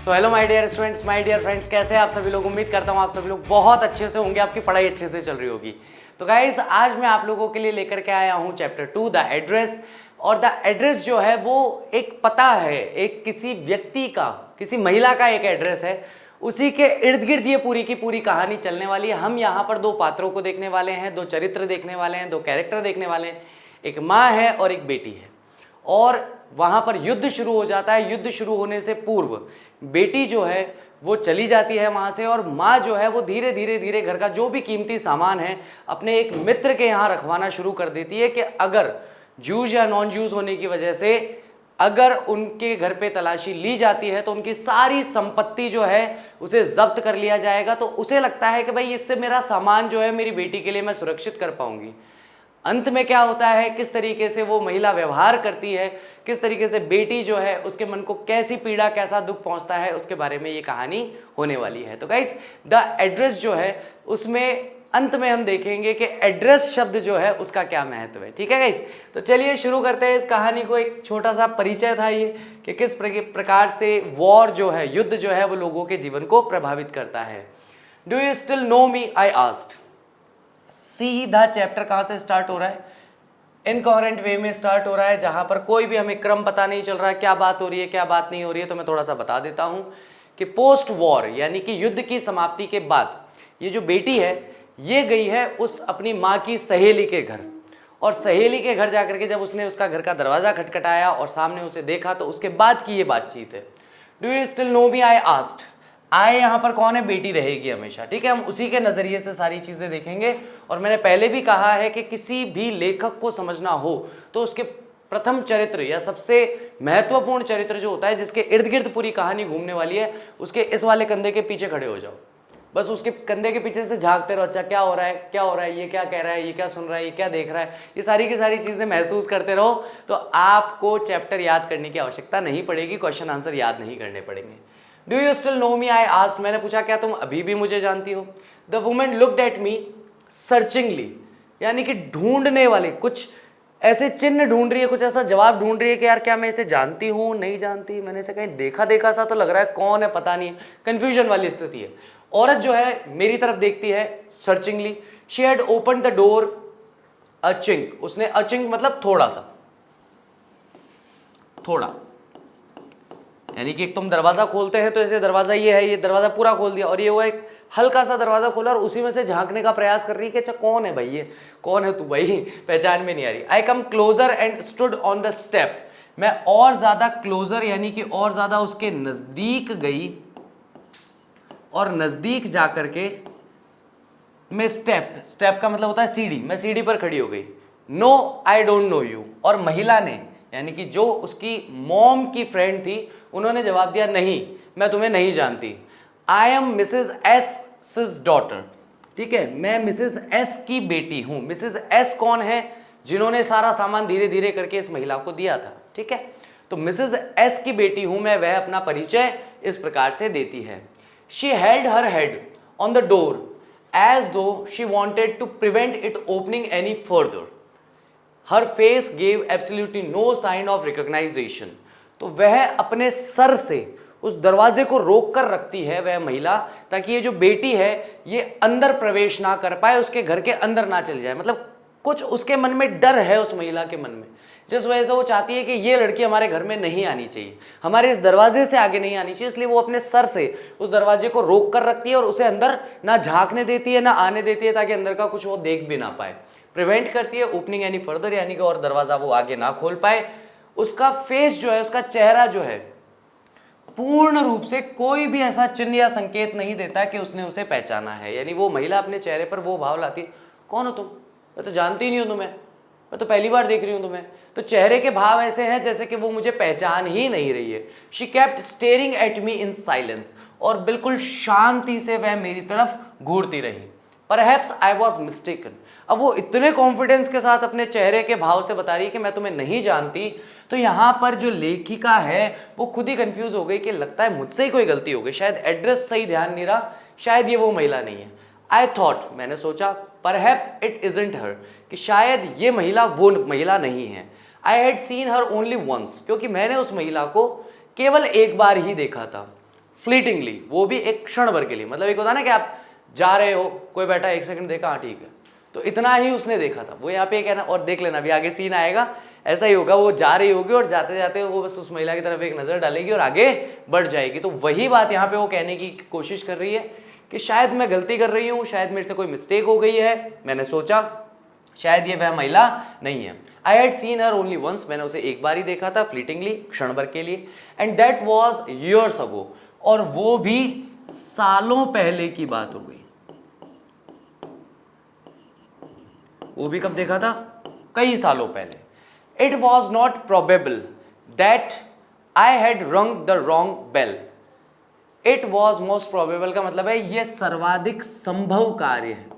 So hello my dear students, my dear friends, कैसे हैं आप सभी लोग। उम्मीद करता हूँ आप सभी लोग बहुत अच्छे से होंगे, आपकी पढ़ाई अच्छे से चल रही होगी। तो गाइज आज मैं आप लोगों के लिए लेकर के आया हूँ चैप्टर 2 द एड्रेस। और द एड्रेस जो है वो एक पता है, एक किसी व्यक्ति का, किसी महिला का एक एड्रेस है। उसी के इर्द गिर्द ये पूरी की पूरी कहानी चलने वाली है। हम यहाँ पर दो पात्रों को देखने वाले हैं, दो चरित्र देखने वाले हैं, दो कैरेक्टर देखने वाले हैं। एक माँ है और एक बेटी है। और वहाँ पर युद्ध शुरू हो जाता है। युद्ध शुरू होने से पूर्व बेटी जो है वो चली जाती है वहाँ से, और माँ जो है वो धीरे धीरे धीरे घर का जो भी कीमती सामान है अपने एक मित्र के यहाँ रखवाना शुरू कर देती है कि अगर जूस या नॉन जूस होने की वजह से अगर उनके घर पे तलाशी ली जाती है तो उनकी सारी संपत्ति जो है उसे जब्त कर लिया जाएगा। तो उसे लगता है कि भाई इससे मेरा सामान जो है मेरी बेटी के लिए मैं सुरक्षित कर पाऊंगी। अंत में क्या होता है, किस तरीके से वो महिला व्यवहार करती है, किस तरीके से बेटी जो है उसके मन को कैसी पीड़ा, कैसा दुख पहुंचता है, उसके बारे में ये कहानी होने वाली है। तो गाइस द एड्रेस जो है उसमें अंत में हम देखेंगे कि एड्रेस शब्द जो है उसका क्या महत्व है। ठीक है गाइस, तो चलिए शुरू करते हैं इस कहानी को। एक छोटा सा परिचय था ये कि किस प्रकार से वॉर जो है, युद्ध जो है वो लोगों के जीवन को प्रभावित करता है। Do you still know me, I asked. सीधा चैप्टर कहाँ से स्टार्ट हो रहा है, इनकोहेरेंट वे में स्टार्ट हो रहा है, जहां पर कोई भी हमें क्रम पता नहीं चल रहा है, क्या बात हो रही है क्या बात नहीं हो रही है। तो मैं थोड़ा सा बता देता हूं कि पोस्ट वॉर यानी कि युद्ध की समाप्ति के बाद ये जो बेटी है ये गई है उस अपनी माँ की सहेली के घर। और सहेली के घर जाकर के जब उसने उसका घर का दरवाजा खटखटाया और सामने उसे देखा तो उसके बाद की ये बातचीत है। Do you still know me, I asked. आए यहाँ पर कौन है, बेटी रहेगी हमेशा। ठीक है, हम उसी के नजरिए से सारी चीजें देखेंगे। और मैंने पहले भी कहा है कि किसी भी लेखक को समझना हो तो उसके प्रथम चरित्र या सबसे महत्वपूर्ण चरित्र जो होता है, जिसके इर्द गिर्द पूरी कहानी घूमने वाली है, उसके इस वाले कंधे के पीछे खड़े हो जाओ। बस उसके कंधे के पीछे से झांकते रहो, अच्छा क्या हो रहा है, क्या हो रहा है, ये क्या कह रहा है, ये क्या सुन रहा है, ये क्या देख रहा है, ये सारी की सारी चीजें महसूस करते रहो तो आपको चैप्टर याद करने की आवश्यकता नहीं पड़ेगी, क्वेश्चन आंसर याद नहीं करने पड़ेंगे। Do you still know me, I asked. मैंने पूछा क्या तुम अभी भी मुझे जानती हो। The women looked at me searchingly, यानी कि ढूंढने वाले, कुछ ऐसे चिन्ह ढूंढ रही है, कुछ ऐसा जवाब ढूंढ रही है कि यार क्या मैं इसे जानती हूँ, नहीं जानती, मैंने इसे कहीं देखा देखा सा तो लग रहा है, कौन है पता नहीं। कंफ्यूजन वाली स्थिति है। औरत जो है मेरी तरफ देखती है searchingly. She had open the door a chink. उसने अ चिंक मतलब थोड़ा सा, थोड़ा, यानी कि तुम दरवाजा खोलते हैं तो ऐसे दरवाजा ये है, ये दरवाजा पूरा खोल दिया और ये वो एक हल्का सा दरवाजा खोला और उसी में से झांकने का प्रयास कर रही है कि अच्छा कौन है भाई, ये कौन है तू भाई, पहचान में नहीं आ रही। I come closer and stood on the step. मैं और ज्यादा क्लोजर यानी कि और ज्यादा उसके नजदीक गई और नजदीक जाकर के मैं स्टेप का मतलब होता है सीढ़ी, मैं सीढ़ी पर खड़ी हो गई। No I don't know you. और महिला ने यानी कि जो उसकी मॉम की फ्रेंड थी उन्होंने जवाब दिया नहीं, मैं तुम्हें नहीं जानती। I am Mrs S daughter. ठीक है, मैं मिसेज एस की बेटी हूं। मिसेज एस कौन है, जिन्होंने सारा सामान धीरे धीरे करके इस महिला को दिया था। ठीक है, तो मिसेज एस की बेटी हूं मैं, वह अपना परिचय इस प्रकार से देती है। She held her head on the door as though she wanted to prevent it opening any further. Her face gave absolutely no sign of recognition. तो वह अपने सर से उस दरवाजे को रोक कर रखती है वह महिला, ताकि ये जो बेटी है ये अंदर प्रवेश ना कर पाए, उसके घर के अंदर ना चली जाए। मतलब कुछ उसके मन में डर है, उस महिला के मन में, जिस वजह से वो चाहती है कि ये लड़की हमारे घर में नहीं आनी चाहिए, हमारे इस दरवाजे से आगे नहीं आनी चाहिए। इसलिए वो अपने सर से उस दरवाजे को रोक कर रखती है और उसे अंदर ना झांकने देती है ना आने देती है, ताकि अंदर का कुछ वो देख भी ना पाए। प्रिवेंट करती है ओपनिंग एनी फर्दर, यानी कि और दरवाजा वो आगे ना खोल पाए। उसका फेस जो है, उसका चेहरा जो है, पूर्ण रूप से कोई भी ऐसा चिन्ह या संकेत नहीं देता कि उसने उसे पहचाना है। यानी वो महिला अपने चेहरे पर वो भाव लाती है, कौन हो तुम, मैं तो जानती ही नहीं हूं तुम्हें, मैं तो पहली बार देख रही हूं तुम्हें। तो चेहरे के भाव ऐसे हैं जैसे कि वो मुझे पहचान ही नहीं रही है। She kept staring at me in silence. और बिल्कुल शांति से वह मेरी तरफ घूरती रही। Perhaps I was mistaken. अब वो इतने कॉन्फिडेंस के साथ अपने चेहरे के भाव से बता रही है कि मैं तुम्हें नहीं जानती, तो यहाँ पर जो लेखिका है वो खुद ही कंफ्यूज हो गई कि लगता है मुझसे ही कोई गलती हो गई, शायद एड्रेस सही ध्यान नहीं रहा, शायद ये वो महिला नहीं है। आई थॉट, मैंने सोचा, परहैप इट इजंट हर, कि शायद ये महिला वो महिला नहीं है। I had seen her only once, क्योंकि मैंने उस महिला को केवल एक बार ही देखा था। फ्लीटिंगली, वो भी एक क्षण भर के लिए। मतलब एक होता है ना कि आप जा रहे हो, कोई बैठा, 1 सेकंड देखा, हाँ ठीक है, तो इतना ही उसने देखा था। वो यहाँ पे कहना, और देख लेना अभी आगे सीन आएगा, ऐसा ही होगा, वो जा रही होगी और जाते जाते वो बस उस महिला की तरफ एक नज़र डालेगी और आगे बढ़ जाएगी। तो वही बात यहाँ पे वो कहने की कोशिश कर रही है कि शायद मैं गलती कर रही हूँ, शायद मेरे से कोई मिस्टेक हो गई है, मैंने सोचा शायद ये वह महिला नहीं है। I had seen her only once, मैंने उसे एक बार ही देखा था, फ्लीटिंगली, क्षण भर के लिए, and that was years ago, और वो भी सालों पहले की बात हो गई। वो भी कब देखा था? कई सालों पहले। It was not probable that I had rung the wrong bell. It was most probable का मतलब है ये सर्वाधिक संभव कार्य है।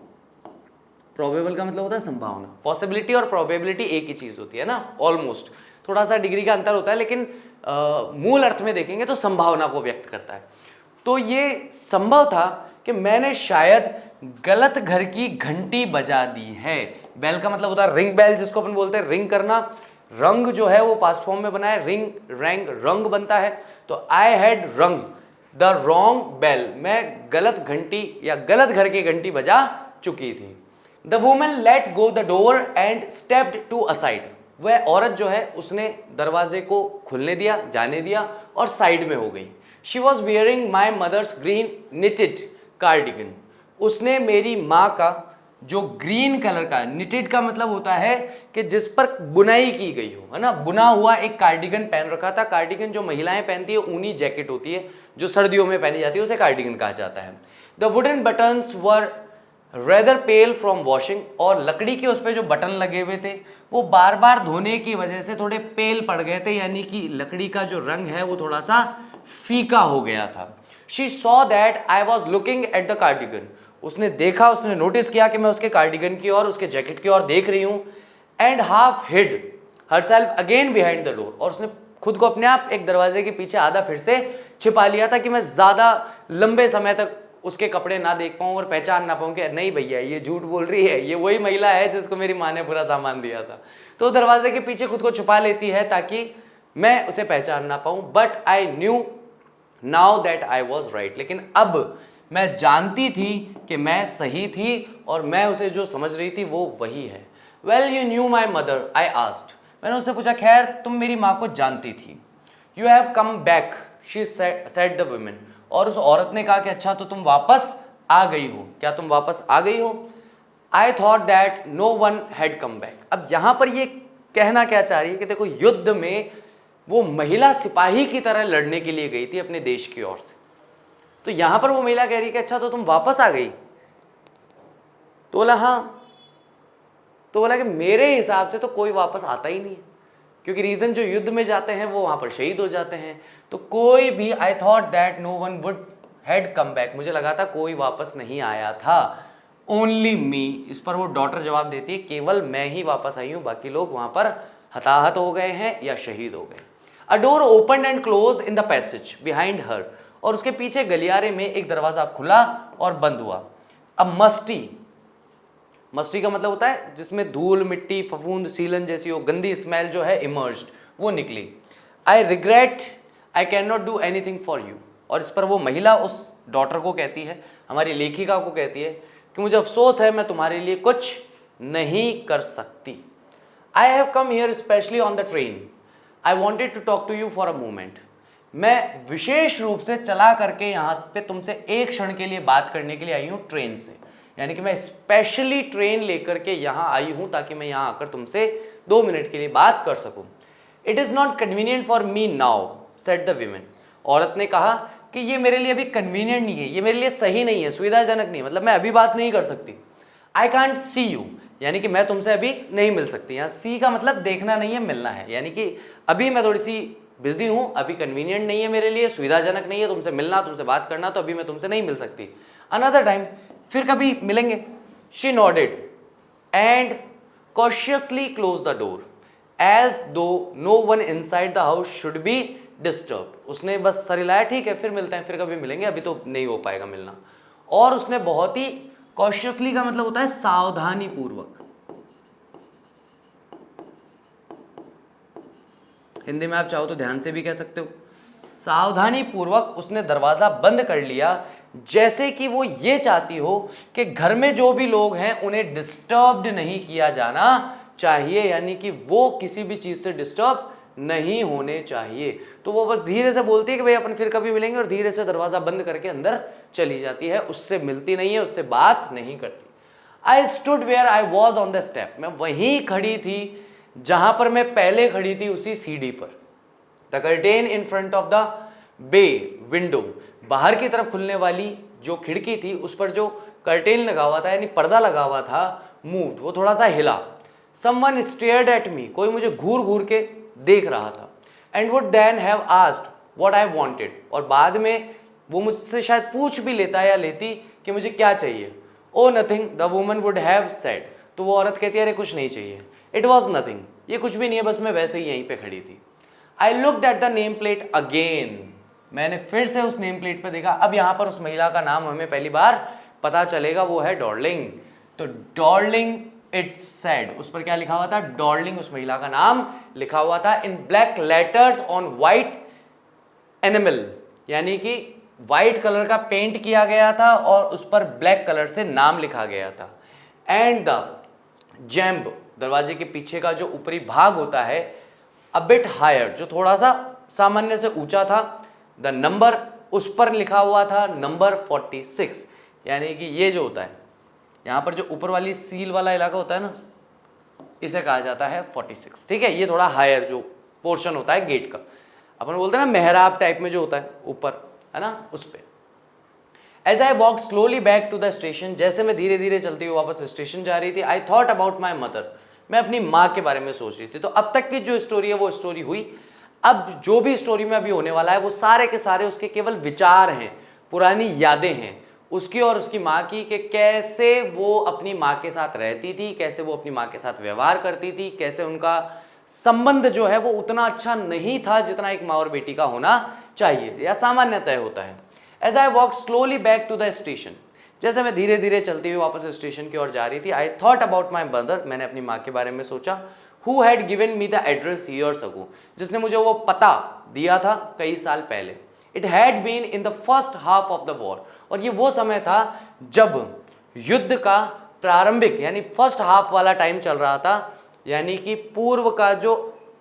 प्रोबेबल का मतलब होता है संभावना। पॉसिबिलिटी और प्रोबेबिलिटी एक ही चीज होती है ना, ऑलमोस्ट, थोड़ा सा डिग्री का अंतर होता है, लेकिन मूल अर्थ में देखेंगे तो संभावना को व्यक्त करता है। तो ये संभव था कि मैंने शायद गलत घर की घंटी बजा दी है। बेल का मतलब होता है रिंग बेल, जिसको अपन बोलते हैं रिंग करना। रंग जो है वो पास्ट फॉर्म में बना है, रिंग, रैंग, रंग बनता है। तो आई had rung the wrong bell, मैं गलत घंटी या गलत घर की घंटी बजा चुकी थी। The woman let go the door and stepped to aside. वह औरत जो है उसने दरवाजे को खुलने दिया, जाने दिया और साइड में हो गई। She was wearing my mother's green knitted cardigan. उसने मेरी माँ का जो ग्रीन कलर का, निटेड का मतलब होता है कि जिस पर बुनाई की गई हो, है ना, बुना हुआ एक कार्डिगन पहन रखा था। कार्डिगन जो महिलाएं पहनती है, ऊनी जैकेट होती है जो सर्दियों में पहनी जाती है, उसे कार्डिगन कहा जाता है। The wooden buttons were rather pale from washing, और लकड़ी के उस पर जो बटन लगे हुए थे वो बार बार धोने की वजह से थोड़े पेल पड़ गए थे, यानी कि लकड़ी का जो रंग है वो थोड़ा सा फीका हो गया था। She saw that I was looking at the cardigan. उसने देखा, उसने नोटिस किया कि मैं उसके कार्डिगन की ओर, उसके जैकेट की ओर देख रही हूँ। And half hid herself again behind the door, और उसने खुद को अपने आप एक दरवाजे के पीछे आधा फिर से छिपा लिया था कि मैं ज़्यादा लंबे समय तक उसके कपड़े ना देख पाऊँ और पहचान ना पाऊँ कि नहीं भैया ये झूठ बोल रही है, ये वही महिला है जिसको मेरी माँ ने पूरा सामान दिया था। तो दरवाजे के पीछे खुद को छुपा लेती है ताकि मैं उसे पहचान ना पाऊँ। But I knew now that I was right, लेकिन अब मैं जानती थी कि मैं सही थी और मैं उसे जो समझ रही थी वो वही है। Well you knew my mother, I asked. मैंने उससे पूछा, खैर तुम मेरी माँ को जानती थी। You have come back, she said the women. और उस औरत ने कहा कि अच्छा तो तुम वापस आ गई हो, क्या तुम वापस आ गई हो? I thought that no one had come back. अब यहाँ पर ये कहना क्या चाह रही है कि देखो, युद्ध में वो महिला सिपाही की तरह लड़ने के लिए गई थी अपने देश की ओर से, तो यहां पर वो महिला कह रही है कि अच्छा तो तुम वापस आ गई। तो बोला हाँ। तो बोला कि मेरे हिसाब से तो कोई वापस आता ही नहीं है, क्योंकि रीजन जो युद्ध में जाते हैं वो वहां पर शहीद हो जाते हैं। तो कोई भी, I thought that no one would had come back, मुझे लगा था कोई वापस नहीं आया था। ओनली मी, इस पर वो डॉटर जवाब देती है, केवल मैं ही वापस आई हूं, बाकी लोग वहां पर हताहत हो गए हैं या शहीद हो गए। अ door open and close in the passage behind her, और उसके पीछे गलियारे में एक दरवाजा खुला और बंद हुआ। अब मस्टी, मस्टी का मतलब होता है जिसमें धूल, मिट्टी, फफूंद, सीलन जैसी वो गंदी स्मेल जो है इमर्ज्ड, वो निकली। I regret I can not do anything for you. और इस पर वो महिला उस डॉटर को कहती है, हमारी लेखिका को कहती है कि मुझे अफसोस है, मैं तुम्हारे लिए कुछ नहीं कर सकती। I have come here specially on the train, I wanted to talk to you for a moment. मैं विशेष रूप से चला करके यहाँ पे तुमसे एक क्षण के लिए बात करने के लिए आई हूँ ट्रेन से, यानी कि मैं स्पेशली ट्रेन लेकर के यहाँ आई हूँ ताकि मैं यहाँ आकर तुमसे 2 मिनट के लिए बात कर सकूँ। It is not convenient for me now, said the women. औरत ने कहा कि ये मेरे लिए अभी कन्वीनियंट नहीं है, ये मेरे लिए सही नहीं है, सुविधाजनक नहीं, मतलब मैं अभी बात नहीं कर सकती। आई कांट सी यू, यानी कि मैं तुमसे अभी नहीं मिल सकती। यहाँ सी का मतलब देखना नहीं है, मिलना है, यानी कि अभी मैं थोड़ी सी बिजी हूँ, अभी कन्वीनियंट नहीं है मेरे लिए, सुविधाजनक नहीं है तुमसे मिलना, तुमसे बात करना, तो अभी मैं तुमसे नहीं मिल सकती। अनदर टाइम, फिर कभी मिलेंगे। She nodded and cautiously close the door as though no one inside the house should be disturb. उसने बस सर हिलाया, ठीक है फिर मिलते हैं, फिर कभी मिलेंगे, अभी तो नहीं हो पाएगा मिलना। और उसने बहुत ही कॉशियसली का मतलब होता है सावधानी पूर्वक, हिंदी में आप चाहो तो ध्यान से भी कह सकते हो, सावधानी पूर्वक उसने दरवाजा बंद कर लिया, जैसे कि वो ये चाहती हो कि घर में जो भी लोग हैं उन्हें डिस्टर्ब्ड नहीं किया जाना चाहिए, यानी कि वो किसी भी चीज से डिस्टर्ब नहीं होने चाहिए। तो वो बस धीरे से बोलती है कि भाई अपन फिर कभी मिलेंगे, और धीरे से दरवाजा बंद करके अंदर चली जाती है, उससे मिलती नहीं है, उससे बात नहीं करती। I stood where I was on the step, मैं वहीं खड़ी थी जहां पर मैं पहले खड़ी थी, उसी सीढ़ी पर। The curtain in front of the bay window, बाहर की तरफ खुलने वाली जो खिड़की थी उस पर जो कर्टेन लगा हुआ था यानी पर्दा लगा हुआ था, मूव्ड, वो थोड़ा सा हिला। समवन स्टेयर्ड एट मी, कोई मुझे घूर घूर के देख रहा था। And would then have asked what I wanted, और बाद में वो मुझसे शायद पूछ भी लेता या लेती कि मुझे क्या चाहिए। ओ nothing, the woman would have said, तो वो औरत कहती है अरे कुछ नहीं चाहिए। इट वॉज नथिंग, ये कुछ भी नहीं है, बस मैं वैसे ही यहीं पे खड़ी थी। I looked at the name plate again, मैंने फिर से उस नेम प्लेट पर देखा। अब यहाँ पर उस महिला का नाम हमें पहली बार पता चलेगा, वो है डॉर्लिंग। तो डॉर्लिंग इट सेड, उस पर क्या लिखा हुआ था, डॉर्लिंग, उस महिला का नाम लिखा हुआ था in black letters on white enamel, यानी कि वाइट कलर का पेंट किया गया था और उस पर ब्लैक कलर से नाम लिखा गया था। एंड द जैम्ब, दरवाजे के पीछे का जो ऊपरी भाग होता है, अ बिट हायर, जो थोड़ा सा सामान्य से ऊंचा था, द नंबर, उस पर लिखा हुआ था नंबर 46, यानी कि ये जो होता है यहाँ पर जो ऊपर वाली सील वाला इलाका होता है ना, इसे कहा जाता है 46, ठीक है। ये थोड़ा हायर जो पोर्शन होता है गेट का, अपन बोलते हैं ना मेहराब टाइप में जो होता है ऊपर, है ना, उस पर। As I walk slowly back to the station, जैसे मैं धीरे धीरे चलती हुई वापस स्टेशन जा रही थी, I thought about my mother, मैं अपनी माँ के बारे में सोच रही थी। तो अब तक की जो स्टोरी है वो स्टोरी हुई। अब जो भी स्टोरी में अभी होने वाला है वो सारे के सारे उसके केवल विचार हैं, पुरानी यादें हैं उसकी और उसकी माँ की, कि कैसे वो अपनी माँ के साथ रहती थी, कैसे वो अपनी माँ के साथ व्यवहार करती थी, कैसे उनका संबंध जो है वो उतना अच्छा नहीं था जितना एक माँ और बेटी का होना चाहिए या सामान्यतः होता है। As I walk slowly back to the station, जैसे मैं धीरे धीरे चलती हुई वापस स्टेशन की ओर जा रही थी, I thought about my mother, मैंने अपनी माँ के बारे में सोचा, who had given me the address years ago, जिसने मुझे वो पता दिया था कई साल पहले। It had been in the first half of the war, और ये वो समय था जब युद्ध का प्रारंभिक यानी फर्स्ट हाफ वाला टाइम चल रहा था, यानी कि पूर्व का जो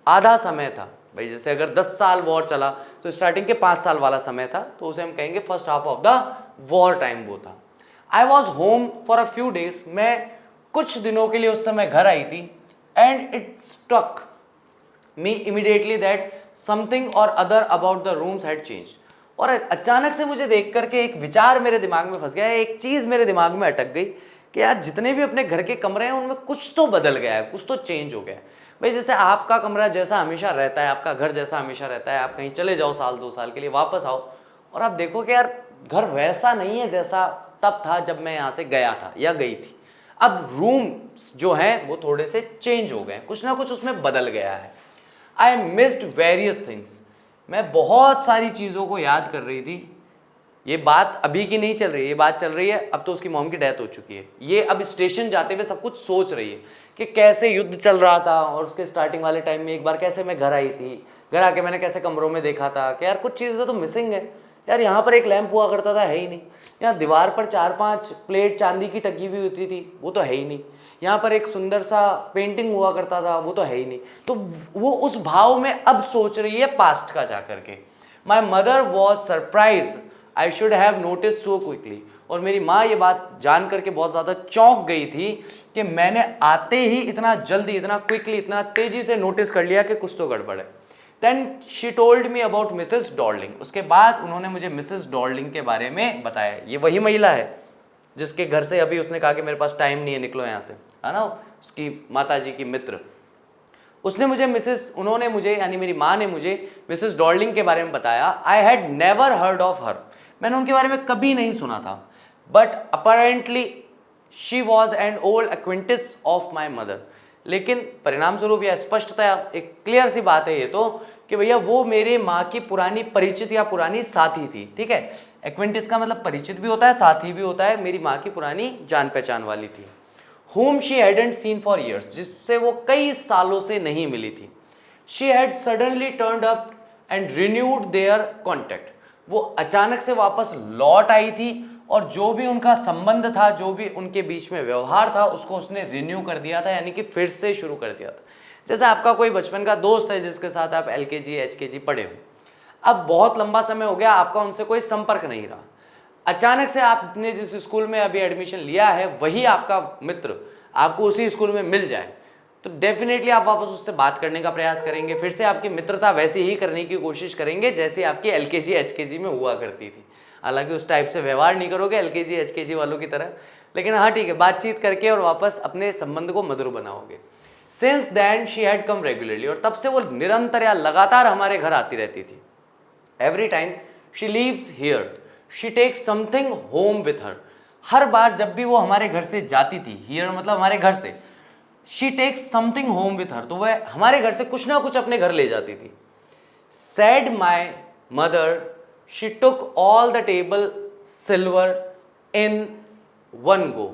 आधा समय था। भाई जैसे अगर 10 साल वॉर चला तो स्टार्टिंग के 5 साल वाला समय था, तो उसे हम कहेंगे first half of the war time वो था। I was home for a few days, मैं कुछ दिनों के लिए उस समय घर आई थी। And it struck me immediately that something और other about the rooms had change, और अचानक से मुझे देख करके एक विचार मेरे दिमाग में फंस गया, एक चीज़ मेरे दिमाग में अटक गई कि यार जितने भी अपने घर के कमरे हैं उनमें कुछ तो बदल गया है, कुछ तो चेंज हो गया है। भाई जैसे आपका कमरा जैसा हमेशा रहता है, आपका घर जैसा हमेशा रहता है, आप कहीं चले जाओ साल 2 साल के लिए, वापस आओ और आप देखो कि यार घर वैसा नहीं है जैसा तब था जब मैं यहाँ से गया था या गई थी। अब रूम जो हैं वो थोड़े से चेंज हो गए, कुछ ना कुछ उसमें बदल गया है। आई मिस्ड वेरियस थिंग्स, मैं बहुत सारी चीज़ों को याद कर रही थी। ये बात अभी की नहीं चल रही है, ये बात चल रही है अब तो उसकी मॉम की डेथ हो चुकी है। ये अब स्टेशन जाते हुए सब कुछ सोच रही है कि कैसे युद्ध चल रहा था और उसके स्टार्टिंग वाले टाइम में एक बार कैसे मैं घर आई थी, घर आके मैंने कैसे कमरों में देखा था कि यार कुछ चीज़ें तो मिसिंग है। यार यहाँ पर एक लैंप हुआ करता था, है ही नहीं। यहाँ दीवार पर 4-5 प्लेट चांदी की टकी हुई होती थी, वो तो है ही नहीं। यहाँ पर एक सुंदर सा पेंटिंग हुआ करता था, वो तो है ही नहीं। तो वो उस भाव में अब सोच रही है पास्ट का जा करके। My mother was surprise I should have notice so quickly, और मेरी माँ ये बात जान करके बहुत ज़्यादा चौंक गई थी कि मैंने आते ही इतना जल्दी, इतना क्विकली, इतना तेज़ी से नोटिस कर लिया कि कुछ तो गड़बड़ है। Then she told me about Mrs Darling, उसके बाद उन्होंने मुझे मिसेस डॉर्लिंग के बारे में बताया। ये वही महिला है जिसके घर से अभी उसने कहा कि मेरे पास टाइम नहीं है, निकलो यहाँ से, है ना, उसकी माता जी की मित्र। उसने मुझे उन्होंने मुझे यानी मेरी माँ ने मुझे मिसेस डॉर्लिंग के बारे में बताया। I had never heard of her, मैंने उनके बारे में कभी नहीं सुना था। But apparently she was an old acquaintance of my mother, लेकिन परिणाम स्वरूप यह स्पष्टतया एक क्लियर सी बात है ये तो कि भैया वो मेरे माँ की पुरानी परिचित या पुरानी साथी थी। ठीक है, एक्वेंटिस का मतलब परिचित भी होता है, साथी भी होता है, मेरी माँ की पुरानी जान पहचान वाली थी। whom she hadn't seen for years, जिससे वो कई सालों से नहीं मिली थी। She had suddenly turned up and renewed their contact. वो अचानक से वापस लौट आई थी और जो भी उनका संबंध था, जो भी उनके बीच में व्यवहार था, उसको उसने रिन्यू कर दिया था, यानी कि फिर से शुरू कर दिया था। जैसे आपका कोई बचपन का दोस्त है जिसके साथ आप LKG HKG पढ़े हो, अब बहुत लंबा समय हो गया, आपका उनसे कोई संपर्क नहीं रहा, अचानक से आपने जिस स्कूल में अभी एडमिशन लिया है वही आपका मित्र आपको उसी स्कूल में मिल जाए, तो डेफिनेटली आप वापस उससे बात करने का प्रयास करेंगे, फिर से आपकी मित्रता वैसे ही करने की कोशिश करेंगे जैसे आपकी LKG HKG में हुआ करती थी। हालांकि उस टाइप से व्यवहार नहीं करोगे LKG HKG वालों की तरह, लेकिन हाँ ठीक है, बातचीत करके और वापस अपने संबंध को मधुर बनाओगे। Since then she had come regularly, और तब से वो निरंतर या लगातार हमारे घर आती रहती थी। Every time she leaves here she takes something home with her. हर बार जब भी वो हमारे घर से जाती थी, हियर मतलब हमारे घर से, she takes something home with her, तो वह हमारे घर से कुछ ना कुछ अपने घर ले जाती थी। Sad my mother she took all the table silver in one go.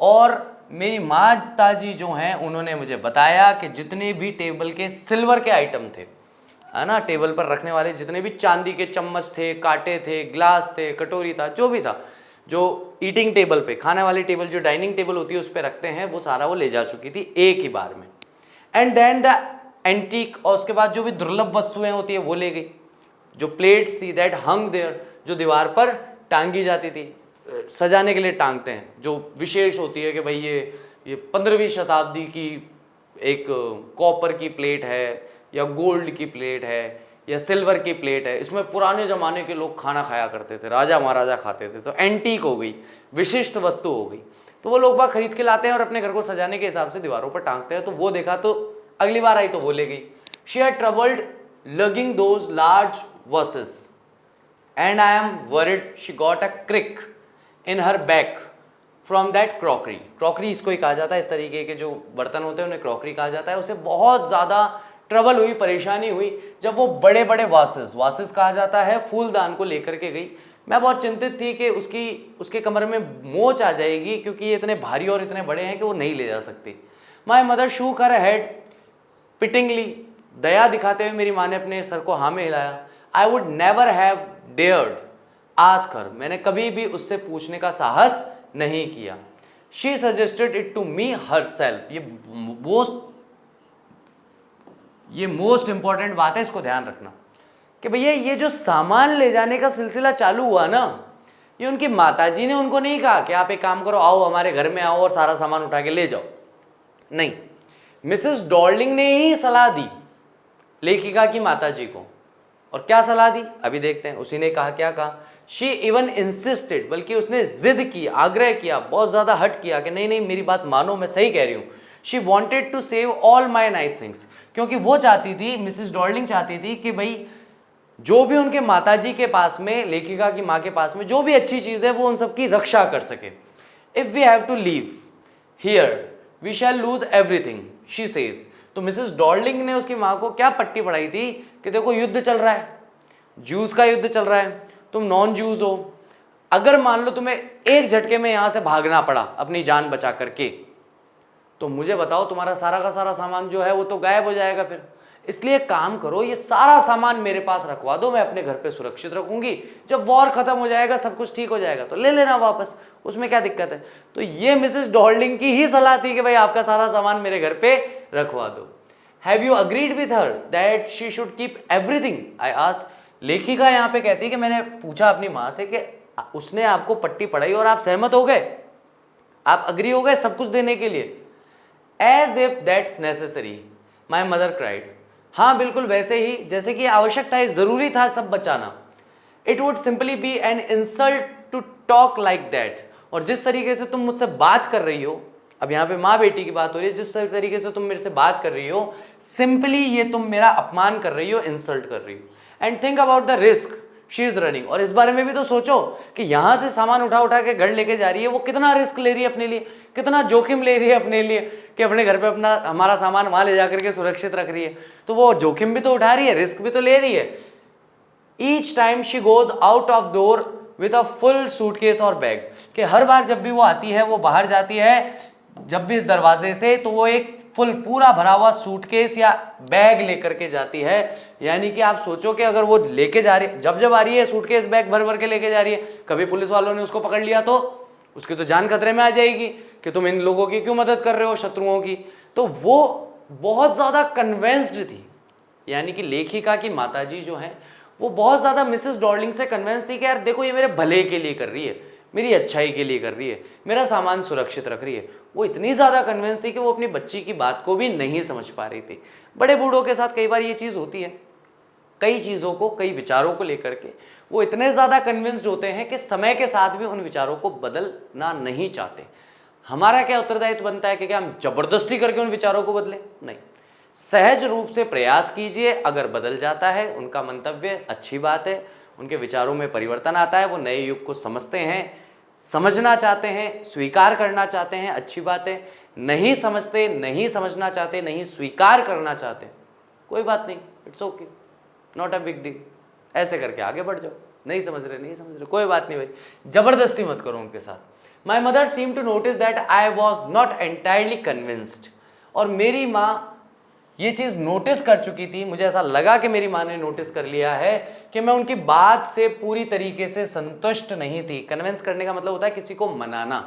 और मेरी माताजी जो हैं उन्होंने मुझे बताया कि जितने भी टेबल के सिल्वर के आइटम थे, है ना, टेबल पर रखने वाले जितने भी चांदी के चम्मच थे, कांटे थे, ग्लास थे, कटोरी था, जो भी था, जो ईटिंग टेबल पे, खाने वाली टेबल जो डाइनिंग टेबल होती है उस पर रखते हैं, वो सारा वो ले जा चुकी थी एक ही बार में। एंड देन द एंटीक, और उसके बाद जो भी दुर्लभ वस्तुएं होती है वो ले गई। जो प्लेट्स थी दैट हंग देयर, जो दीवार पर टांगी जाती थी, सजाने के लिए टांगते हैं, जो विशेष होती है कि भाई ये 15वीं शताब्दी की एक कॉपर की प्लेट है या गोल्ड की प्लेट है या सिल्वर की प्लेट है, इसमें पुराने ज़माने के लोग खाना खाया करते थे, राजा महाराजा खाते थे, तो एंटीक हो गई, विशिष्ट वस्तु हो गई। तो वो लोग बाग खरीद के लाते हैं और अपने घर को सजाने के हिसाब से दीवारों पर टांगते हैं। तो वो देखा तो अगली बार आई तो वो ले गई। She had troubled lugging those large vases and I am worried she got a crick in her back from that crockery. Crockery इसको ही कहा जाता है, इस तरीके के जो बर्तन होते हैं उन्हें क्रॉकरी कहा जाता है। उसे बहुत ज़्यादा ट्रबल हुई, परेशानी हुई जब वो बड़े बड़े वासेस कहा जाता है, फूलदान को लेकर के गई। मैं बहुत चिंतित थी कि उसके कमर में मोच आ जाएगी, क्योंकि ये इतने भारी और इतने बड़े हैं कि वो नहीं ले जा सकती। My mother shook her head pityingly, दया दिखाते हुए मेरी माँ ने अपने सर को हाँ में हिलाया। I would never have dared ask her, मैंने कभी भी उससे पूछने का साहस नहीं किया। She suggested it to me herself. ये मोस्ट इंपॉर्टेंट बात है, इसको ध्यान रखना कि भैया ये जो सामान ले जाने का सिलसिला चालू हुआ ना, ये उनकी माताजी ने उनको नहीं कहा कि आप एक काम करो, आओ हमारे घर में आओ और सारा सामान उठा के ले जाओ। नहीं, मिसेस डॉर्लिंग ने ही सलाह दी लेखिका की माताजी को। और क्या सलाह दी अभी देखते हैं। उसी ने कहा, क्या कहा, शी इवन इंसिस्टेड, बल्कि उसने जिद की, आग्रह किया, बहुत ज़्यादा हट किया कि नहीं नहीं मेरी बात मानो, मैं सही कह रही हूँ। She wanted to save all my nice things, क्योंकि वो चाहती थी, मिसेस डॉर्लिंग चाहती थी कि भाई जो भी उनके माताजी के पास में, लेखिका की माँ के पास में जो भी अच्छी चीज़ है वो उन सब की रक्षा कर सके। If we have to leave here we shall lose everything she says. तो मिसेस डॉर्लिंग ने उसकी माँ को क्या पट्टी पढ़ाई थी कि देखो युद्ध चल रहा है, जूस का युद्ध चल रहा है, तुम नॉन जूस हो, अगर मान लो तुम्हें एक झटके में यहाँ से भागना पड़ा अपनी जान बचा करके, तो मुझे बताओ तुम्हारा सारा का सारा सामान जो है वो तो गायब हो जाएगा फिर। इसलिए काम करो, ये सारा सामान मेरे पास रखवा दो, मैं अपने घर पे सुरक्षित रखूंगी, जब वॉर खत्म हो जाएगा, सब कुछ ठीक हो जाएगा तो ले लेना वापस, उसमें क्या दिक्कत है। तो ये मिसेस डॉर्लिंग की ही सलाह थी कि भाई आपका सारा सामान मेरे घर पे रखवा दो। Have you agreed with her that she should keep everything, I asked. लेखिका यहाँ पे कहती है कि मैंने पूछा अपनी माँ से कि उसने आपको पट्टी पढ़ाई और आप सहमत हो गए, आप अग्री हो गए सब कुछ देने के लिए। As if that's necessary my mother cried, हाँ बिल्कुल वैसे ही जैसे कि आवश्यक था, जरूरी था सब बचाना। It would simply be an insult to talk like that, और जिस तरीके से तुम मुझसे बात कर रही हो, अब यहाँ पे माँ बेटी की बात हो रही है, जिस तरीके से तुम मेरे से बात कर रही हो, सिंपली ये तुम मेरा अपमान कर रही हो, इंसल्ट कर रही हो। And think about the risk she is running, और इस बारे में भी तो सोचो कि यहाँ से सामान उठा उठा के घर लेके जा रही है, वो कितना रिस्क ले रही है अपने लिए, कितना जोखिम ले रही है अपने लिए कि अपने घर पे अपना हमारा सामान वहाँ ले जाकर के सुरक्षित रख रही है। तो वो जोखिम भी तो उठा रही है, रिस्क भी तो ले रही है। Each time she goes out of door with a full suitcase और बैग, कि हर बार जब भी वो आती है, वो बाहर जाती है जब भी इस दरवाजे से, तो वो एक फुल पूरा भरा हुआ सूटकेस या बैग लेकर के जाती है। यानी कि आप सोचो कि अगर वो लेके जा रही है, जब जब आ रही है सूटकेस बैग भर भर के लेके जा रही है, कभी पुलिस वालों ने उसको पकड़ लिया तो उसकी तो जान खतरे में आ जाएगी कि तुम इन लोगों की क्यों मदद कर रहे हो, शत्रुओं की। तो वो बहुत ज़्यादा कन्विंस्ड थी, यानी कि लेखिका की माताजी जो हैं वो बहुत ज़्यादा मिसेस डॉर्लिंग से कन्विंस थी कि यार देखो ये मेरे भले के लिए कर रही है, मेरी अच्छाई के लिए कर रही है, मेरा सामान सुरक्षित रख रही है। वो इतनी ज़्यादा कन्विंस थी कि वो अपनी बच्ची की बात को भी नहीं समझ पा रही थी। बड़े बूढ़ों के साथ कई बार ये चीज़ होती है, कई चीज़ों को, कई विचारों को लेकर के वो इतने ज़्यादा कन्विंस्ड होते हैं कि समय के साथ भी उन विचारों को बदलना नहीं चाहते। हमारा क्या उत्तरदायित्व बनता है कि क्या हम जबरदस्ती करके उन विचारों को बदलें? नहीं, सहज रूप से प्रयास कीजिए। अगर बदल जाता है उनका मंतव्य, अच्छी बात है, उनके विचारों में परिवर्तन आता है, वो नए युग को समझते हैं, समझना चाहते हैं, स्वीकार करना चाहते हैं, अच्छी बात है। नहीं समझते, नहीं समझना चाहते, नहीं स्वीकार करना चाहते, कोई बात नहीं, it's okay, not a big deal, ऐसे करके आगे बढ़ जाओ। नहीं समझ रहे, नहीं समझ रहे, कोई बात नहीं भाई, जबरदस्ती मत करो उनके साथ। My mother seem to notice that I was not entirely convinced. और मेरी माँ ये चीज़ नोटिस कर चुकी थी, मुझे ऐसा लगा कि मेरी माँ ने नोटिस कर लिया है कि मैं उनकी बात से पूरी तरीके से संतुष्ट नहीं थी। कन्विंस करने का मतलब होता है किसी को मनाना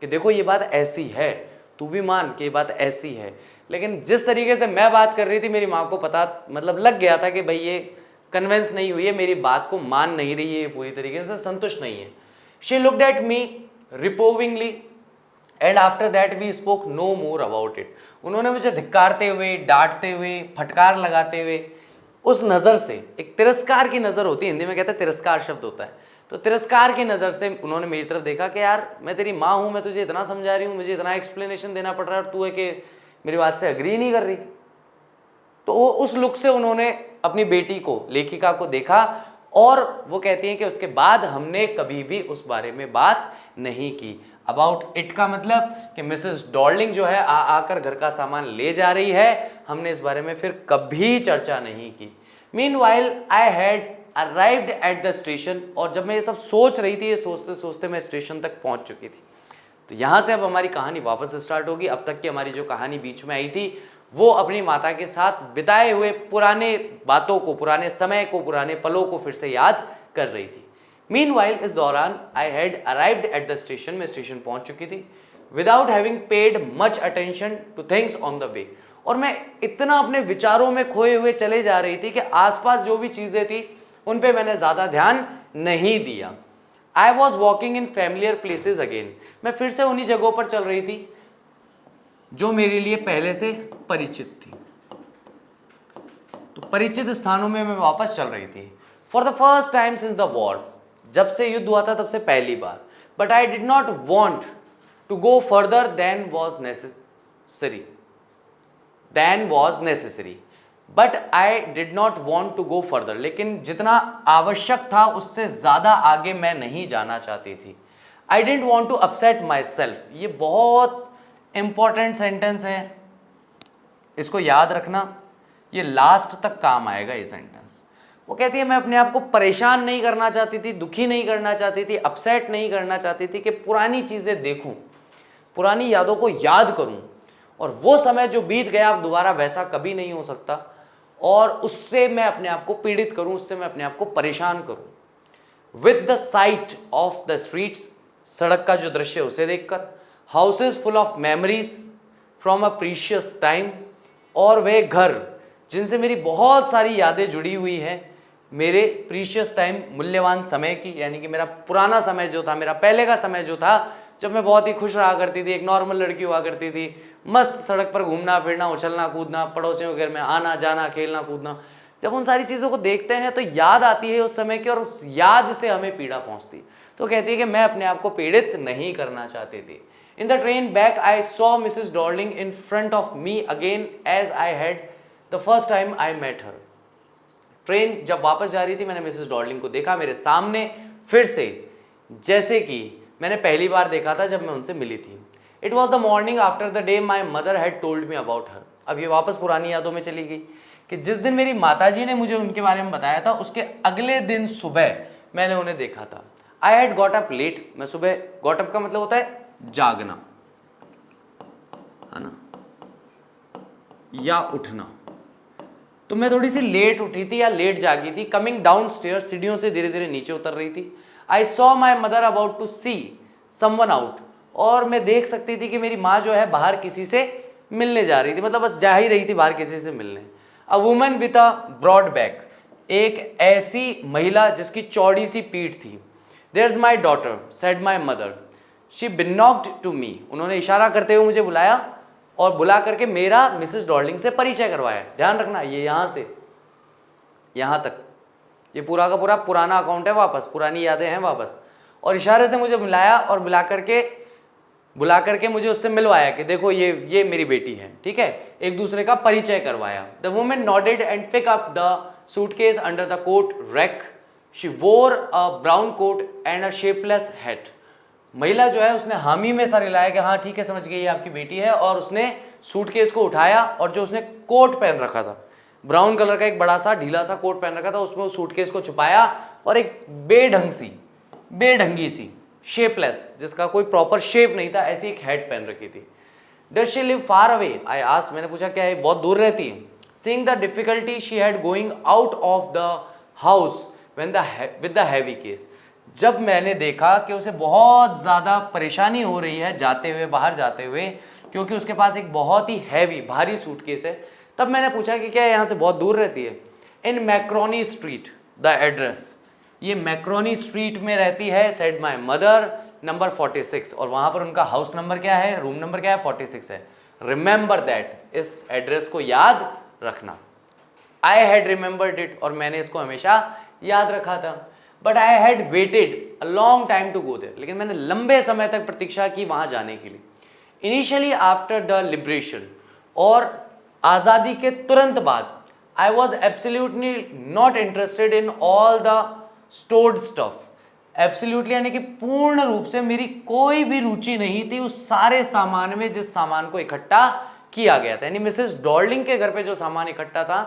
कि देखो ये बात ऐसी है, तू भी मान कि ये बात ऐसी है। लेकिन जिस तरीके से मैं बात कर रही थी, मेरी माँ को पता, मतलब लग गया था कि भाई ये कन्विंस नहीं हुई है, मेरी बात को मान नहीं रही है, पूरी तरीके से संतुष्ट नहीं है। She looked at me reprovingly and after that we spoke no more about it. उन्होंने मुझे धिक्कारते हुए, डांटते हुए, फटकार लगाते हुए, उस नज़र से, एक तिरस्कार की नज़र होती है, हिंदी में कहते हैं तिरस्कार शब्द होता है, तो तिरस्कार की नज़र से उन्होंने मेरी तरफ देखा कि यार मैं तेरी माँ हूँ, मैं तुझे इतना समझा रही हूँ, मुझे इतना एक्सप्लेनेशन देना पड़ रहा है और तू है कि मेरी बात से अग्री नहीं कर रही। तो वो उस लुक से उन्होंने अपनी बेटी को, लेखिका को देखा और वो कहती हैं कि उसके बाद हमने कभी भी उस बारे में बात नहीं की। अबाउट इट का मतलब कि मिसेस डॉर्लिंग जो है आकर घर का सामान ले जा रही है, हमने इस बारे में फिर कभी चर्चा नहीं की। Meanwhile I had arrived at the station. और जब मैं ये सब सोच रही थी, ये सोचते सोचते मैं स्टेशन तक पहुंच चुकी थी। तो यहाँ से अब हमारी कहानी वापस स्टार्ट होगी। अब तक की हमारी जो कहानी बीच में आई थी वो अपनी माता के साथ बिताए हुए पुराने बातों को, पुराने समय को, पुराने पलों को फिर से याद कर रही थी। मीनवाइल इस दौरान I had arrived at the station, मैं स्टेशन पहुंच चुकी थी, without having paid much attention two things on the way. और मैं इतना अपने विचारों में खोए हुए चले जा रही थी कि आसपास जो भी चीज़ें थी उन पे मैंने ज़्यादा ध्यान नहीं दिया। I was walking in familiar places again. मैं फिर से उन्हीं जगहों पर चल रही थी जो मेरे लिए पहले से परिचित थी। तो परिचित स्थानों में मैं वापस चल रही थी। For the first time since the war, जब से युद्ध हुआ था तब से पहली बार। But I did not want to go further than was necessary, but I did not want to go further. लेकिन जितना आवश्यक था उससे ज़्यादा आगे मैं नहीं जाना चाहती थी। I didn't want to upset myself. ये बहुत इंपॉर्टेंट सेंटेंस है, इसको याद रखना, ये लास्ट तक काम आएगा ये सेंटेंस। वो कहती है मैं अपने आप को परेशान नहीं करना चाहती थी, दुखी नहीं करना चाहती थी, अपसेट नहीं करना चाहती थी कि पुरानी चीज़ें देखूं, पुरानी यादों को याद करूं और वो समय जो बीत गया अब दोबारा वैसा कभी नहीं हो सकता और उससे मैं अपने आप को पीड़ित करूं, उससे मैं अपने आप को परेशान करूं। With the site of the streets, सड़क का जो दृश्य उसे देखकर, houses full of memories from a precious time, और वे घर जिनसे मेरी बहुत सारी यादें जुड़ी हुई हैं, मेरे प्रीशियस टाइम, मूल्यवान समय की, यानी कि मेरा पुराना समय जो था, मेरा पहले का समय जो था, जब मैं बहुत ही खुश रहा करती थी, एक नॉर्मल लड़की हुआ करती थी, मस्त सड़क पर घूमना फिरना, उछलना कूदना, पड़ोसियों के घर में आना जाना, खेलना कूदना। जब उन सारी चीज़ों को देखते हैं तो याद आती है उस समय की और उस याद से हमें पीड़ा पहुंचती। तो कहती है कि मैं अपने आप को पीड़ित नहीं करना चाहती थी। In the train back I saw Mrs Darling in front of me again as I had the first time I met her. Train जब वापस जा रही थी मैंने मिसेस डॉर्लिंग को देखा मेरे सामने फिर से, जैसे कि मैंने पहली बार देखा था जब मैं उनसे मिली थी। It was the morning after the day my mother had told me about her. अब ये वापस पुरानी यादों में चली गई कि जिस दिन मेरी माताजी ने मुझे उनके बारे में बताया था उसके अगले दिन सुबह मैंने उन्हें देखा था। I had got up late, मैं सुबह, गॉट अप का मतलब होता है जागना, है ना, या उठना। तो मैं थोड़ी सी लेट उठी थी या लेट जागी थी। कमिंग डाउन स्टेयर, सीढ़ियों से धीरे धीरे नीचे उतर रही थी। I saw my mother about to see someone out, और मैं देख सकती थी कि मेरी माँ जो है बाहर किसी से मिलने जा रही थी, मतलब बस जा ही रही थी बाहर किसी से मिलने। A woman with a broad back, एक ऐसी महिला जिसकी चौड़ी सी पीठ थी। There is my daughter said my mother, she beckoned to me, उन्होंने इशारा करते हुए मुझे बुलाया और बुला करके मेरा मिसेस डॉर्लिंग से परिचय करवाया। ध्यान रखना, ये यहाँ से यहाँ तक ये पूरा का पूरा पुराना अकाउंट है, वापस पुरानी यादें हैं वापस। और इशारे से मुझे मिलाया और बुला करके मुझे उससे मिलवाया कि देखो ये मेरी बेटी है, ठीक है, एक दूसरे का परिचय करवाया। The women nodded and pick up the suitcase under the coat rack, she wore a brown coat and a shapeless hat. महिला जो है उसने हामी में सर हिलाया कि हाँ ठीक है, समझ गई ये आपकी बेटी है, और उसने सूटकेस को उठाया और जो उसने कोट पहन रखा था, ब्राउन कलर का एक बड़ा सा ढीला सा कोट पहन रखा था, उसमें उस सूटकेस को छुपाया और एक बेढंगी सी शेपलेस, जिसका कोई प्रॉपर शेप नहीं था, ऐसी एक हैट पहन रखी थी। Does she live far away, I asked, मैंने पूछा क्या है बहुत दूर रहती है। Seeing the difficulty she had going out of the house with the heavy case, जब मैंने देखा कि उसे बहुत ज़्यादा परेशानी हो रही है जाते हुए, बाहर जाते हुए, क्योंकि उसके पास एक बहुत ही हैवी भारी सूटकेस है, तब मैंने पूछा कि क्या यहाँ से बहुत दूर रहती है। इन मैक्रोनी स्ट्रीट द एड्रेस, ये मैक्रोनी स्ट्रीट में रहती है, सेड माई मदर, नंबर 46, और वहाँ पर उनका हाउस नंबर क्या है, रूम नंबर क्या है, 46 है। रिमेंबर दैट, इस एड्रेस को याद रखना। आई हैड रिमेंबर्ड इट, और मैंने इसको हमेशा याद रखा था। But I had waited a long time to go there, लेकिन मैंने लंबे समय तक प्रतीक्षा की वहाँ जाने के लिए। इनिशियली आफ्टर द लिबरेशन, और आज़ादी के तुरंत बाद, I was absolutely not interested in all the stored stuff. Absolutely यानी कि पूर्ण रूप से मेरी कोई भी रुचि नहीं थी उस सारे सामान में जिस सामान को इकट्ठा किया गया था। यानी मिसेस डॉर्लिंग के घर पे जो सामान इकट्ठा था,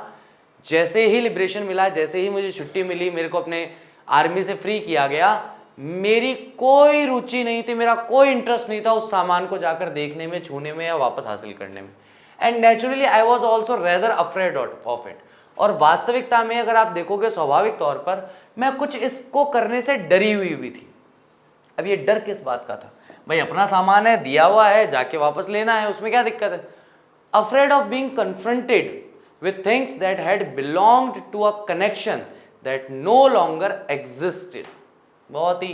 जैसे ही लिबरेशन मिला, जैसे ही मुझे छुट्टी मिली, मेरे को अपने आर्मी से फ्री किया गया, मेरी कोई रुचि नहीं थी, मेरा कोई इंटरेस्ट नहीं था उस सामान को जाकर देखने में, छूने में या वापस हासिल करने में। And naturally I was also rather afraid of it, और वास्तविकता में अगर आप देखोगे स्वाभाविक तौर पर मैं कुछ इसको करने से डरी हुई भी थी। अब ये डर किस बात का था भाई, अपना सामान है, दिया हुआ है, जाके वापस लेना है, उसमें क्या दिक्कत है। Afraid of being confronted with things that had belonged to a connection that no longer existed. बहुत ही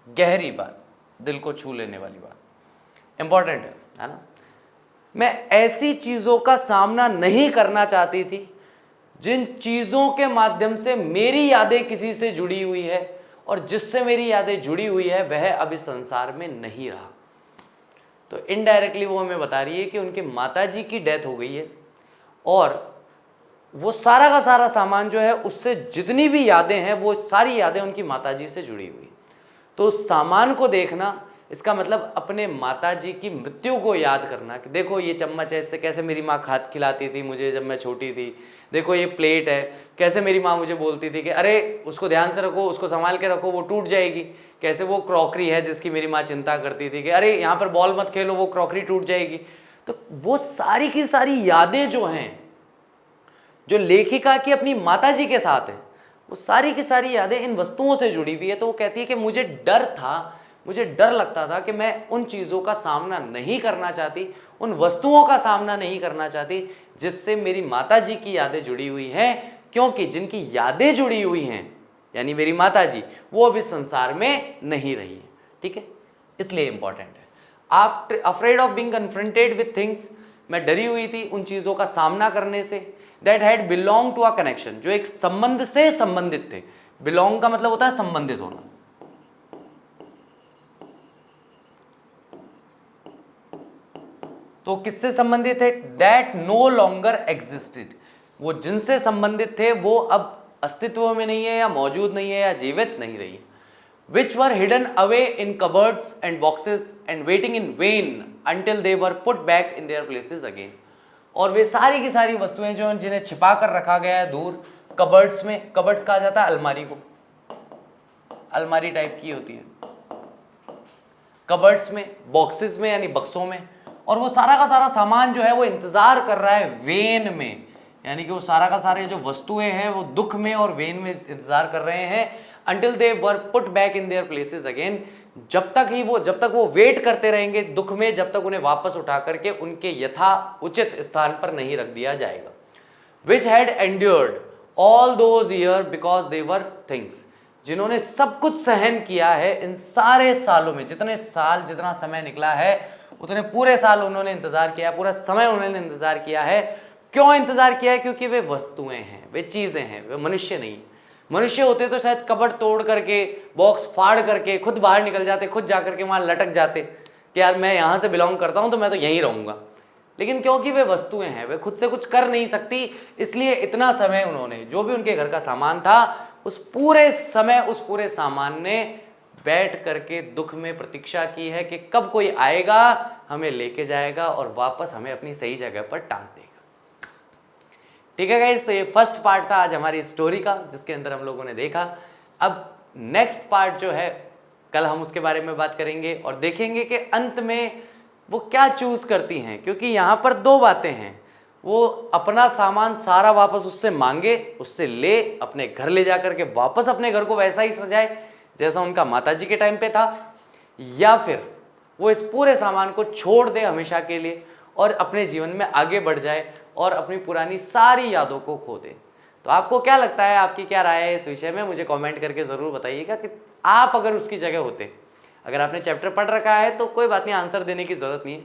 गहरी बात, दिल को छू लेने वाली बात, इंपॉर्टेंट है ना। मैं ऐसी चीज़ों का सामना नहीं करना चाहती थी जिन चीज़ों के माध्यम से मेरी यादें किसी से जुड़ी हुई है, और जिससे मेरी यादें जुड़ी हुई है वह अब इस संसार में नहीं रहा। तो इनडायरेक्टली वो हमें बता रही है कि उनके माताजी की डेथ हो गई है, और वो सारा का सारा सामान जो है, उससे जितनी भी यादें हैं, वो सारी यादें उनकी माताजी से जुड़ी हुई। तो उस सामान को देखना, इसका मतलब अपने माताजी की मृत्यु को याद करना कि देखो ये चम्मच है, इससे कैसे मेरी माँ खिलाती थी मुझे जब मैं छोटी थी, देखो ये प्लेट है, कैसे मेरी माँ मुझे बोलती थी कि अरे उसको ध्यान से रखो, उसको संभाल के रखो, वो टूट जाएगी। कैसे वो क्रॉकरी है जिसकी मेरी माँ चिंता करती थी कि अरे यहाँ पर बॉल मत खेलो, वो क्रॉकरी टूट जाएगी। तो वो सारी की सारी यादें जो हैं, जो लेखिका की अपनी माताजी के साथ है, वो सारी की सारी यादें इन वस्तुओं से जुड़ी हुई है। तो वो कहती है कि मुझे डर था, मुझे डर लगता था कि मैं उन चीज़ों का सामना नहीं करना चाहती, उन वस्तुओं का सामना नहीं करना चाहती जिससे मेरी माताजी की यादें जुड़ी हुई हैं, क्योंकि जिनकी यादें जुड़ी हुई हैं यानी मेरी माताजी, वो अब इस संसार में नहीं रही है। ठीक है, इसलिए इंपॉर्टेंट है। After afraid of being confronted with things, मैं डरी हुई थी उन चीज़ों का सामना करने से, that had belong to a connection, जो एक संबंध से संबंधित थे। बिलोंग का मतलब होता है संबंधित होना। तो किससे संबंधित है, दैट नो लॉन्गर एग्जिस्टेड, वो जिनसे संबंधित थे वो अब अस्तित्व में नहीं है, या मौजूद नहीं है, या जीवित नहीं रही है। Which were hidden away in cupboards and boxes and waiting in vain until they were put back in their places again, और वे सारी की सारी वस्तुएं जो जिन्हें छिपा कर रखा गया है दूर कबर्ड्स में, कबर्ड्स कहा जाता है अलमारी को, अलमारी टाइप की होती है, कबर्ड्स में, बॉक्सेस में यानी बक्सों में, और वो सारा का सारा सामान जो है वो इंतजार कर रहा है वेन में, यानी कि वो सारा का सारे जो वस्तुएं हैं वो दुख में और वेन में इंतजार कर रहे हैं until they were put back in their places again, जब तक वो वेट करते रहेंगे दुख में, जब तक उन्हें वापस उठा करके उनके यथा उचित स्थान पर नहीं रख दिया जाएगा। which had endured all those years because they were things, जिन्होंने सब कुछ सहन किया है इन सारे सालों में, जितना समय निकला है उतने पूरे साल उन्होंने इंतजार किया, पूरा समय उन्होंने इंतजार किया है। क्यों इंतजार किया है? क्योंकि वे वस्तुएं हैं, वे चीजें हैं, वे मनुष्य नहीं। मनुष्य होते तो शायद कबर्ड तोड़ करके, बॉक्स फाड़ करके खुद बाहर निकल जाते, खुद जाकर के वहां लटक जाते कि यार मैं यहां से बिलोंग करता हूं तो मैं तो यहीं रहूंगा। लेकिन क्योंकि वे वस्तुएं हैं, वे खुद से कुछ कर नहीं सकती, इसलिए इतना समय उन्होंने, जो भी उनके घर का सामान था, उस पूरे समय उस पूरे सामान ने बैठ करके दुख में प्रतीक्षा की है कि कब कोई आएगा, हमें लेके जाएगा और वापस हमें अपनी सही जगह पर टांग देगा। ठीक है गाइस, तो ये फर्स्ट पार्ट था आज हमारी स्टोरी का, जिसके अंदर हम लोगों ने देखा। अब नेक्स्ट पार्ट जो है कल हम उसके बारे में बात करेंगे और देखेंगे कि अंत में वो क्या चूज करती हैं, क्योंकि यहाँ पर दो बातें हैं। वो अपना सामान सारा वापस उससे मांगे, उससे ले, अपने घर ले जा करके वापस अपने घर को वैसा ही सजाए जैसा उनका माताजी के टाइम पे था, या फिर वो इस पूरे सामान को छोड़ दे हमेशा के लिए और अपने जीवन में आगे बढ़ जाए और अपनी पुरानी सारी यादों को खो दे। तो आपको क्या लगता है, आपकी क्या राय है इस विषय में, मुझे कमेंट करके ज़रूर बताइएगा कि आप अगर उसकी जगह होते, अगर आपने चैप्टर पढ़ रखा है तो कोई बात नहीं, आंसर देने की ज़रूरत नहीं है।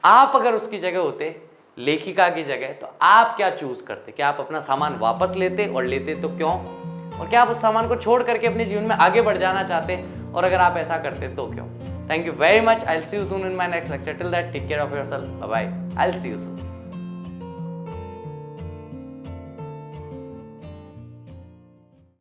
आप अगर उसकी जगह होते, लेखिका की जगह, तो आप क्या चूज़ करते? क्या आप अपना सामान वापस लेते, और लेते तो क्यों? और क्या आप उस सामान को छोड़ करके अपने जीवन में आगे बढ़ जाना चाहते, और अगर आप ऐसा करते तो क्यों? Thank you very much. I'll see you soon in my next lecture. Till that, take care of yourself. Bye bye. I'll see you soon.